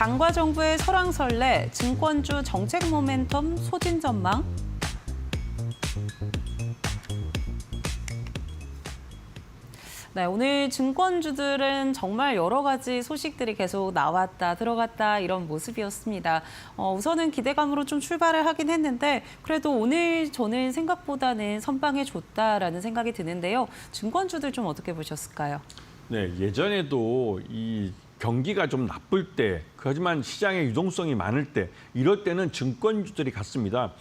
당과 정부의 설왕설래, 증권주 정책 모멘텀 소진 전망. 네, 오늘 증권주들은 정말 여러 가지 소식들이 계속 나왔다 들어갔다 이런 모습이었습니다. 우선은 기대감으로 좀 출발을 하긴 했는데 그래도 오늘 저는 생각보다는 선방에 줬다라는 생각이 드는데요. 증권주들 좀 어떻게 보셨을까요? 네, 예전에도 이 경기가 좀 나쁠 때, 하지만 시장의 유동성이 많을 때, 이럴 때는 증권주들이 갔습니다.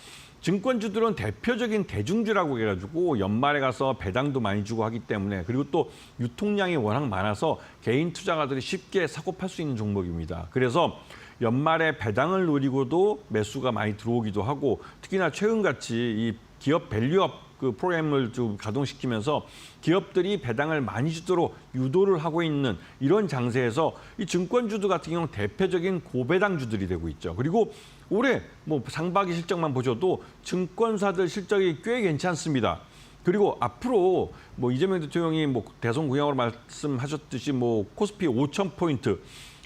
증권주들은 대표적인 대중주라고 해가지고 연말에 가서 배당도 많이 주고 하기 때문에, 그리고 또 유통량이 워낙 많아서 개인 투자가들이 쉽게 사고 팔 수 있는 종목입니다. 그래서 연말에 배당을 노리고도 매수가 많이 들어오기도 하고, 특히나 최근같이 이 기업 밸류업 그 프로그램을 좀 가동시키면서 기업들이 배당을 많이 주도록 유도를 하고 있는 이런 장세에서 이 증권주들 같은 경우는 대표적인 고배당주들이 되고 있죠. 그리고 올해 뭐 상반기 실적만 보셔도 증권사들 실적이 꽤 괜찮습니다. 그리고 앞으로 뭐 이재명 대통령이 뭐 대선 공약으로 말씀하셨듯이 뭐 코스피 5,000포인트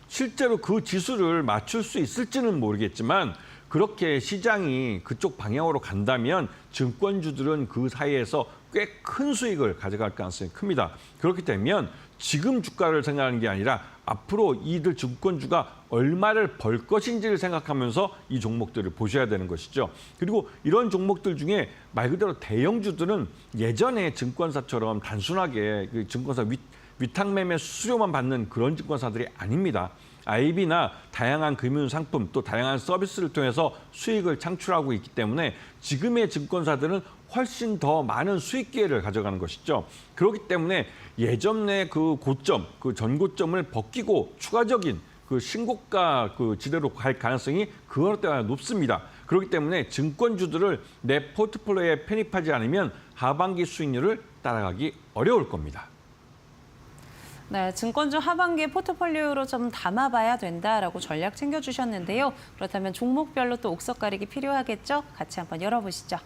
실제로 그 지수를 맞출 수 있을지는 모르겠지만 그렇게 시장이 그쪽 방향으로 간다면 증권주들은 그 사이에서 꽤 큰 수익을 가져갈 가능성이 큽니다. 그렇기 때문에 지금 주가를 생각하는 게 아니라 앞으로 이들 증권주가 얼마를 벌 것인지를 생각하면서 이 종목들을 보셔야 되는 것이죠. 그리고 이런 종목들 중에 말 그대로 대형주들은 예전에 증권사처럼 단순하게 그 증권사 위탁매매 수수료만 받는 그런 증권사들이 아닙니다. IB나 다양한 금융 상품 또 다양한 서비스를 통해서 수익을 창출하고 있기 때문에 지금의 증권사들은 훨씬 더 많은 수익 기회를 가져가는 것이죠. 그렇기 때문에 예전의 그 고점, 그 전고점을 벗기고 추가적인 그 신고가 그 지대로 갈 가능성이 그것 때문에 높습니다. 그렇기 때문에 증권주들을 내 포트폴리오에 편입하지 않으면 하반기 수익률을 따라가기 어려울 겁니다. 네, 증권주 하반기에 포트폴리오로 좀 담아봐야 된다라고 전략 챙겨주셨는데요. 그렇다면 종목별로 또 옥석 가리기 필요하겠죠? 같이 한번 열어보시죠.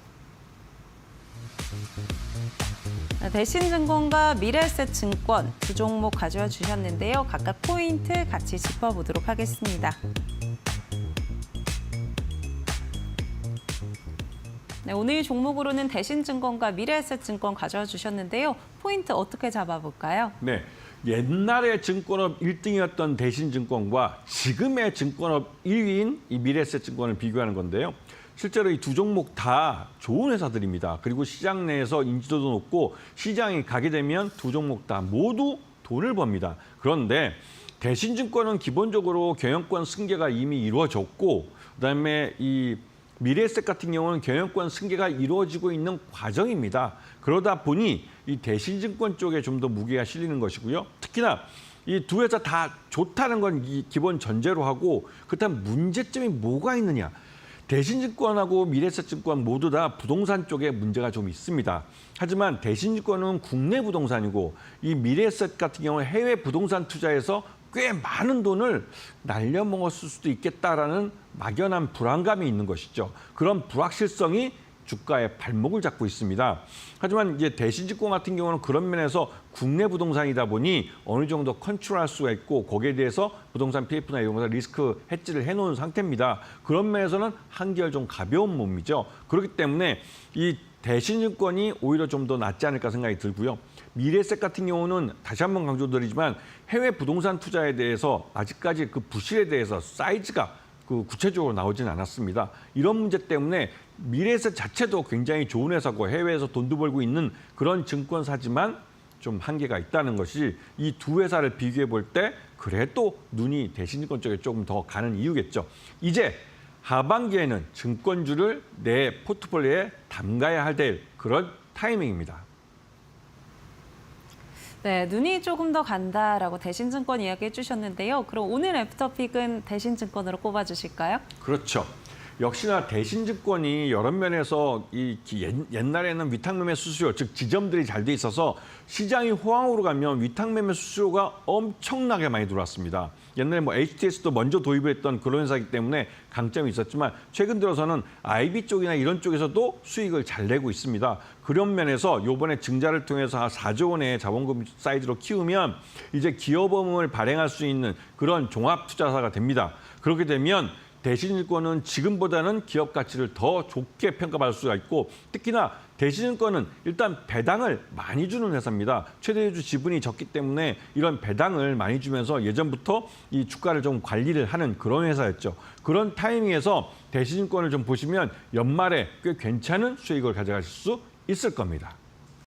네, 대신증권과 미래에셋증권 두 종목 가져와 주셨는데요. 각각 포인트 같이 짚어보도록 하겠습니다. 네, 오늘 종목으로는 대신증권과 미래에셋증권 가져와 주셨는데요. 포인트 어떻게 잡아볼까요? 네. 옛날에 증권업 1등이었던 대신증권과 지금의 증권업 1위인 이 미래에셋증권을 비교하는 건데요. 실제로 이 두 종목 다 좋은 회사들입니다. 그리고 시장 내에서 인지도도 높고 시장이 가게 되면 두 종목 다 모두 돈을 법니다. 그런데 대신증권은 기본적으로 경영권 승계가 이미 이루어졌고 그다음에 이 미래에셋 같은 경우는 경영권 승계가 이루어지고 있는 과정입니다. 그러다 보니 이 대신증권 쪽에 좀 더 무게가 실리는 것이고요. 특히나 이 두 회사 다 좋다는 건 기본 전제로 하고 그렇다면 문제점이 뭐가 있느냐. 대신증권하고 미래에셋증권 모두 다 부동산 쪽에 문제가 좀 있습니다. 하지만 대신증권은 국내 부동산이고 이 미래에셋 같은 경우는 해외 부동산 투자에서 꽤 많은 돈을 날려먹었을 수도 있겠다라는 막연한 불안감이 있는 것이죠. 그런 불확실성이 주가의 발목을 잡고 있습니다. 하지만 이제 대신증권 같은 경우는 그런 면에서 국내 부동산이다 보니 어느 정도 컨트롤할 수가 있고 거기에 대해서 부동산 PF나 이런 것을 리스크 해지를 해놓은 상태입니다. 그런 면에서는 한결 좀 가벼운 몸이죠. 그렇기 때문에 이 대신증권이 오히려 좀 더 낫지 않을까 생각이 들고요. 미래에셋 같은 경우는 다시 한번 강조드리지만 해외 부동산 투자에 대해서 아직까지 그 부실에 대해서 사이즈가 그 구체적으로 나오진 않았습니다. 이런 문제 때문에 미래에셋 자체도 굉장히 좋은 회사고 해외에서 돈도 벌고 있는 그런 증권사지만 좀 한계가 있다는 것이 이 두 회사를 비교해 볼 때 그래도 눈이 대신증권 쪽에 조금 더 가는 이유겠죠. 이제 하반기에는 증권주를 내 포트폴리오에 담가야 할 그런 타이밍입니다. 네, 눈이 조금 더 간다라고 대신증권 이야기해 주셨는데요. 그럼 오늘 애프터픽은 대신증권으로 꼽아주실까요? 그렇죠. 역시나 대신증권이 여러 면에서 옛날에는 위탁매매 수수료, 즉 지점들이 잘 돼 있어서 시장이 호황으로 가면 위탁매매 수수료가 엄청나게 많이 들어왔습니다. 옛날에 뭐 HTS도 먼저 도입을 했던 그런 회사이기 때문에 강점이 있었지만 최근 들어서는 IB 쪽이나 이런 쪽에서도 수익을 잘 내고 있습니다. 그런 면에서 이번에 증자를 통해서 한 4조 원의 자본금 사이즈로 키우면 이제 기업음을 발행할 수 있는 그런 종합투자사가 됩니다. 그렇게 되면 대신증권은 지금보다는 기업 가치를 더 좋게 평가받을 수가 있고 특히나 대신증권은 일단 배당을 많이 주는 회사입니다. 최대주 지분이 적기 때문에 이런 배당을 많이 주면서 예전부터 이 주가를 좀 관리를 하는 그런 회사였죠. 그런 타이밍에서 대신증권을 좀 보시면 연말에 꽤 괜찮은 수익을 가져가실 수 있을 겁니다.